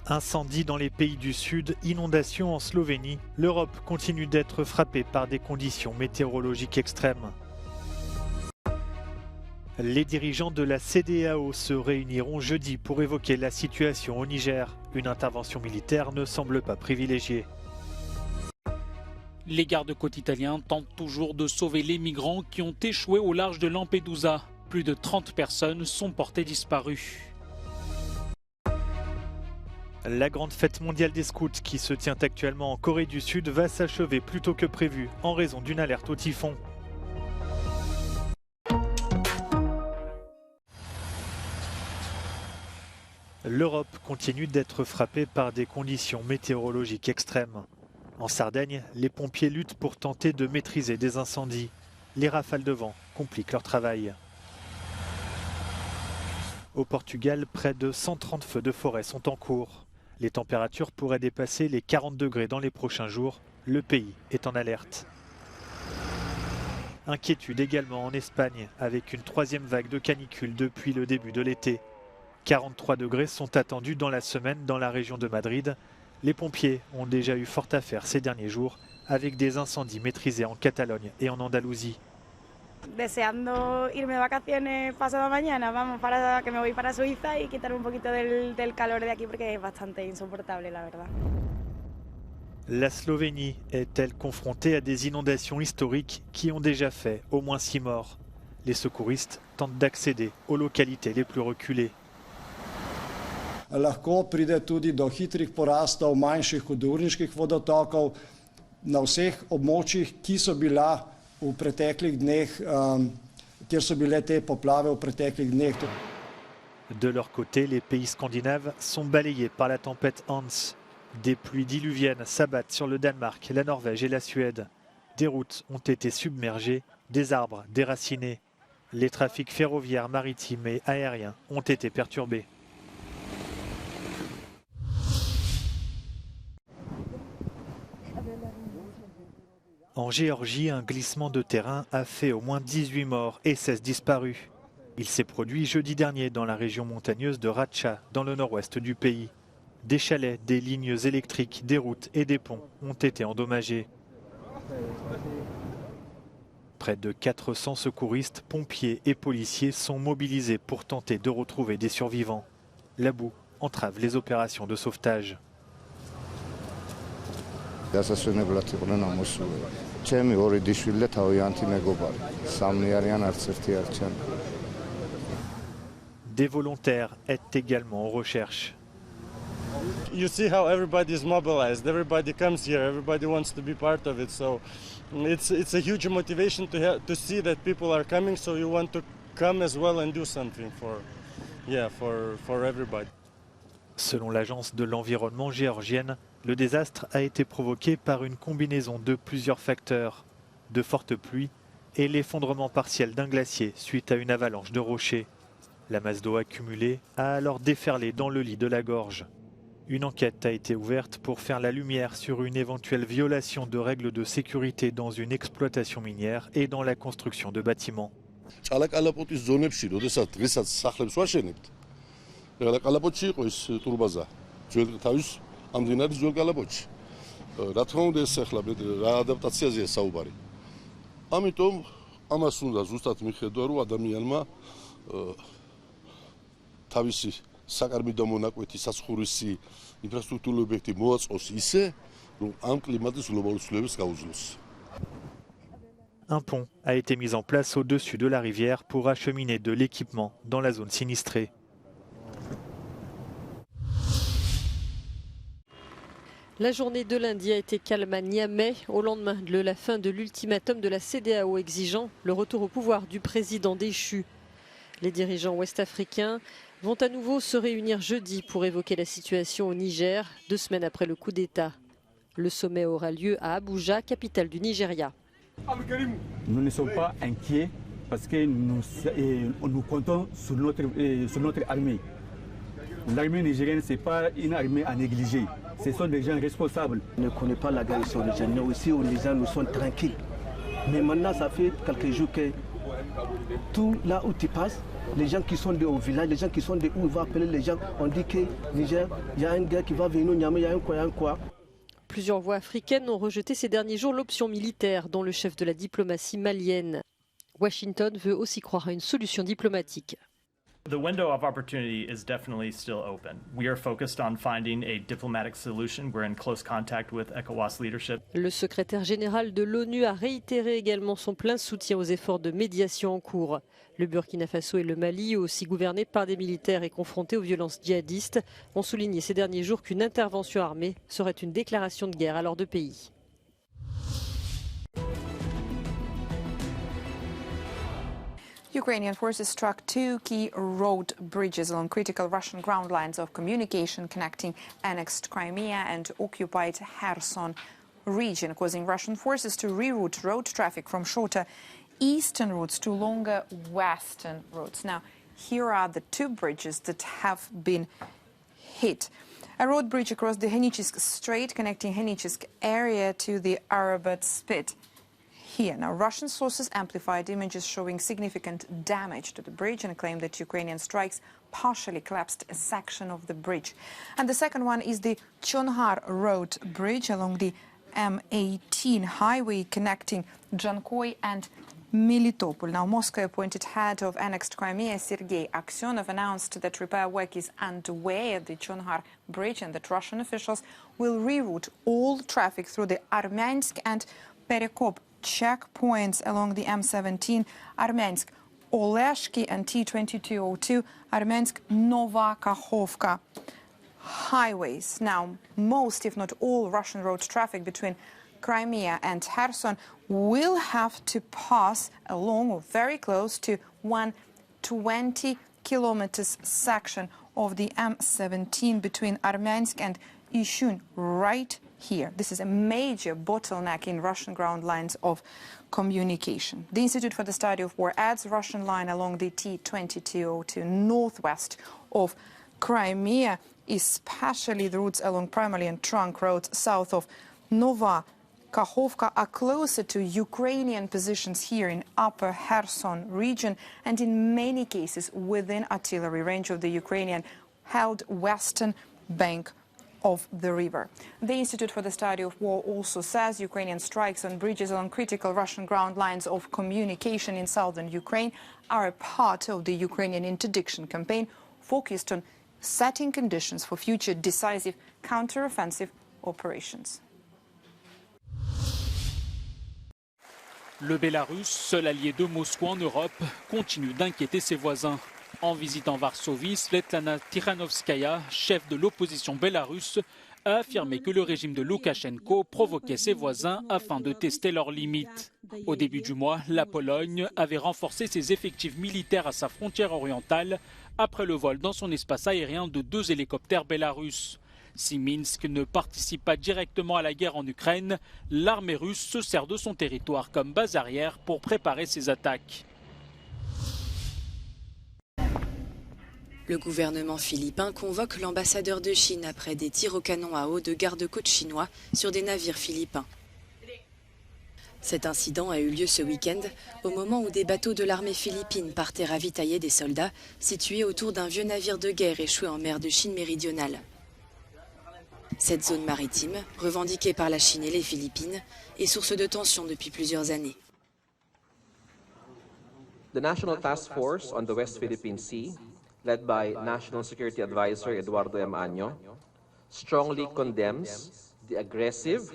Incendie dans les pays du Sud, inondations en Slovénie, l'Europe continue d'être frappée par des conditions météorologiques extrêmes. Les dirigeants de la CEDEAO se réuniront jeudi pour évoquer la situation au Niger. Une intervention militaire ne semble pas privilégiée. Les gardes-côtes italiens tentent toujours de sauver les migrants qui ont échoué au large de Lampedusa. Plus de 30 personnes sont portées disparues. La grande fête mondiale des scouts qui se tient actuellement en Corée du Sud va s'achever plus tôt que prévu en raison d'une alerte au typhon. L'Europe continue d'être frappée par des conditions météorologiques extrêmes. En Sardaigne, les pompiers luttent pour tenter de maîtriser des incendies. Les rafales de vent compliquent leur travail. Au Portugal, près de 130 feux de forêt sont en cours. Les températures pourraient dépasser les 40 degrés dans les prochains jours. Le pays est en alerte. Inquiétude également en Espagne, avec une troisième vague de canicule depuis le début de l'été. 43 degrés sont attendus dans la semaine dans la région de Madrid. Les pompiers ont déjà eu fort à faire ces derniers jours, avec des incendies maîtrisés en Catalogne et en Andalousie. Deseando irme de vacaciones pasado mañana, vamos para que me voy para Suiza y quitar un poquito del calor de aquí porque es bastante insoportable, la verdad. La Slovénie est-elle confrontée à des inondations historiques qui ont déjà fait au moins 6 morts? Les secouristes tentent d'accéder aux localités les plus reculées. Lahko pride tudi do hitrih porastov manjših hudourniških vodotokov na vseh območjih, ki so bila v preteklih dneh, kjer so bile te poplave v preteklih dneh. De leur côté, les pays scandinaves sont balayés par la tempête Hans. Des pluies diluviennes s'abattent sur le Danemark, la Norvège et la Suède. Des routes ont été submergées, des arbres déracinés. Les trafics ferroviaires, maritimes et aériens ont été perturbés. En Géorgie, un glissement de terrain a fait au moins 18 morts et 16 disparus. Il s'est produit jeudi dernier dans la région montagneuse de Ratcha, dans le nord-ouest du pays. Des chalets, des lignes électriques, des routes et des ponts ont été endommagés. Près de 400 secouristes, pompiers et policiers sont mobilisés pour tenter de retrouver des survivants. La boue entrave les opérations de sauvetage. Des volontaires aident également aux recherches. You see how everybody is mobilized, everybody comes here, everybody wants to be part of it, so it's a huge motivation to see that people are coming, so you want to come as well and do something for everybody. Selon l'agence de l'environnement géorgienne, le désastre a été provoqué par une combinaison de plusieurs facteurs, de fortes pluies et l'effondrement partiel d'un glacier suite à une avalanche de rochers. La masse d'eau accumulée a alors déferlé dans le lit de la gorge. Une enquête a été ouverte pour faire la lumière sur une éventuelle violation de règles de sécurité dans une exploitation minière et dans la construction de bâtiments. Un pont a été mis en place au-dessus de la rivière pour acheminer de l'équipement dans la zone sinistrée. La journée de lundi a été calme à Niamey au lendemain de la fin de l'ultimatum de la CEDEAO exigeant le retour au pouvoir du président déchu. Les dirigeants ouest-africains vont à nouveau se réunir jeudi pour évoquer la situation au Niger, 2 semaines après le coup d'État. Le sommet aura lieu à Abuja, capitale du Nigeria. Nous ne sommes pas inquiets parce que nous comptons sur notre armée. L'armée nigérienne, ce n'est pas une armée à négliger. Ce sont des gens responsables. On ne connaît pas la guerre ici au Niger. Nous aussi au Niger, nous sommes tranquilles. Mais maintenant, ça fait quelques jours que tout là où tu passes, Les gens qui sont au village, les gens qui sont de où on va appeler les gens, on dit que Niger, il y a un gars qui va venir au Niamey, il y a un quoi. Plusieurs voix africaines ont rejeté ces derniers jours l'option militaire, dont le chef de la diplomatie malienne. Washington veut aussi croire à une solution diplomatique. The window of opportunity is definitely still open. We are focused on finding a diplomatic solution. We're in close contact with ECOWAS leadership. Le secrétaire général de l'ONU a réitéré également son plein soutien aux efforts de médiation en cours. Le Burkina Faso et le Mali, aussi gouvernés par des militaires et confrontés aux violences djihadistes, ont souligné ces derniers jours qu'une intervention armée serait une déclaration de guerre à leurs deux pays. Ukrainian forces struck two key road bridges along critical Russian ground lines of communication connecting annexed Crimea and occupied Kherson region, causing Russian forces to reroute road traffic from shorter eastern routes to longer western routes. Now, here are the two bridges that have been hit. A road bridge across the Henichsk Strait connecting Henichsk area to the Arabat Spit. Here. Now, Russian sources amplified images showing significant damage to the bridge and claim that Ukrainian strikes partially collapsed a section of the bridge. And the second one is the Chonhar Road Bridge along the M18 highway connecting Jankoy and Melitopol. Now, Moscow appointed head of annexed Crimea, Sergei Aksyonov, announced that repair work is underway at the Chonhar Bridge and that Russian officials will reroute all traffic through the Armyansk and Perekop checkpoints along the M17, Armyansk Oleshki and T-2202, Armyansk Nova Kakhovka highways. Now, most, if not all, Russian road traffic between Crimea and Kherson will have to pass along or very close to 120 kilometers section of the M17 between Armyansk and Ishun right here. This is a major bottleneck in Russian ground lines of communication. The Institute for the Study of War adds Russian line along the T-2202 northwest of Crimea, especially the routes along primary and trunk roads south of Nova Kakhovka are closer to Ukrainian positions here in Upper Kherson region and in many cases within artillery range of the Ukrainian-held western bank of the river. The Institute for the Study of War also says Ukrainian strikes on bridges along critical Russian ground lines of communication in southern Ukraine are a part of the Ukrainian interdiction campaign focused on setting conditions for future decisive counter-offensive operations. Le Bélarus, seul allié de Moscou en Europe, continue d'inquiéter ses voisins. En visitant Varsovie, Svetlana Tikhanovskaya, chef de l'opposition bélarusse, a affirmé que le régime de Loukachenko provoquait ses voisins afin de tester leurs limites. Au début du mois, la Pologne avait renforcé ses effectifs militaires à sa frontière orientale après le vol dans son espace aérien de 2 hélicoptères bélarusses. Si Minsk ne participe pas directement à la guerre en Ukraine, l'armée russe se sert de son territoire comme base arrière pour préparer ses attaques. Le gouvernement philippin convoque l'ambassadeur de Chine après des tirs au canon à eau de garde-côtes chinois sur des navires philippins. Cet incident a eu lieu ce week-end, au moment où des bateaux de l'armée philippine partaient ravitailler des soldats situés autour d'un vieux navire de guerre échoué en mer de Chine méridionale. Cette zone maritime, revendiquée par la Chine et les Philippines, est source de tensions depuis plusieurs années. The National Task Force on the West Philippine Sea, led by National Security Advisor Eduardo M. Año, strongly condemns the aggressive,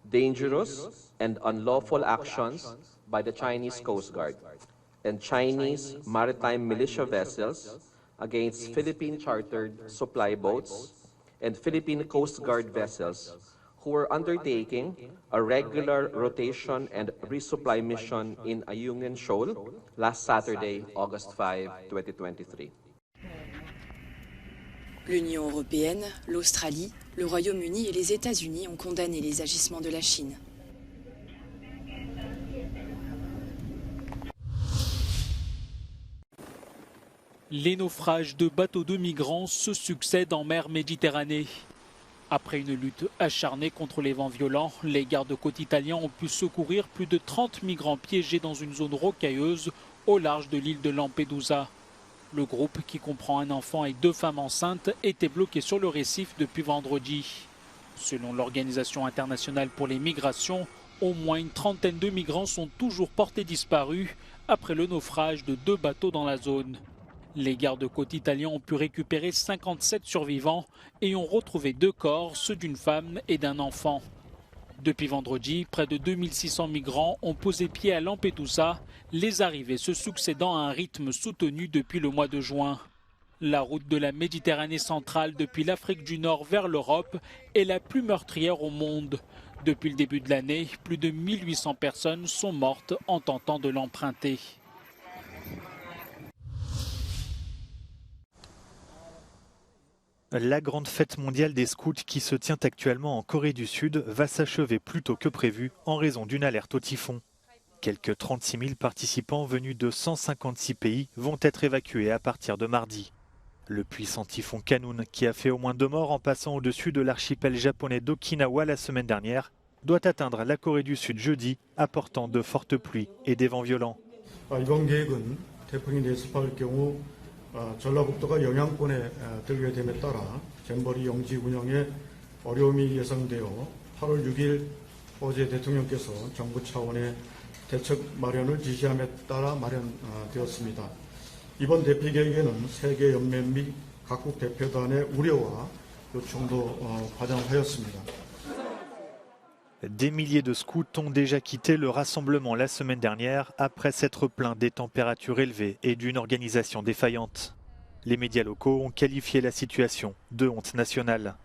dangerous, and unlawful actions by the Chinese Coast Guard and Chinese maritime militia vessels against Philippine-chartered supply boats and Philippine Coast Guard vessels who were undertaking a regular rotation and resupply mission in Ayungin Shoal last Saturday, August 5, 2023. L'Union européenne, l'Australie, le Royaume-Uni et les États-Unis ont condamné les agissements de la Chine. Les naufrages de bateaux de migrants se succèdent en mer Méditerranée. Après une lutte acharnée contre les vents violents, les gardes-côtes italiens ont pu secourir plus de 30 migrants piégés dans une zone rocailleuse au large de l'île de Lampedusa. Le groupe, qui comprend un enfant et 2 femmes enceintes, était bloqué sur le récif depuis vendredi. Selon l'Organisation internationale pour les migrations, au moins une trentaine de migrants sont toujours portés disparus après le naufrage de 2 bateaux dans la zone. Les gardes-côtes italiens ont pu récupérer 57 survivants et ont retrouvé 2 corps, ceux d'une femme et d'un enfant. Depuis vendredi, près de 2600 migrants ont posé pied à Lampedusa, les arrivées se succédant à un rythme soutenu depuis le mois de juin. La route de la Méditerranée centrale depuis l'Afrique du Nord vers l'Europe est la plus meurtrière au monde. Depuis le début de l'année, plus de 1800 personnes sont mortes en tentant de l'emprunter. La grande fête mondiale des scouts qui se tient actuellement en Corée du Sud va s'achever plus tôt que prévu en raison d'une alerte au typhon. Quelques 36 000 participants venus de 156 pays vont être évacués à partir de mardi. Le puissant typhon Khanun, qui a fait au moins 2 morts en passant au-dessus de l'archipel japonais d'Okinawa la semaine dernière, doit atteindre la Corée du Sud jeudi, apportant de fortes pluies et des vents violents. 전라북도가 영향권에 들게 됨에 따라 잼버리 영지 운영에 어려움이 예상되어 8월 6일 어제 대통령께서 정부 차원의 대책 마련을 지시함에 따라 마련되었습니다. 이번 대피 계획에는 세계 연맹 및 각국 대표단의 우려와 요청도 반영하였습니다. Des milliers de scouts ont déjà quitté le rassemblement la semaine dernière après s'être plaints des températures élevées et d'une organisation défaillante. Les médias locaux ont qualifié la situation de honte nationale.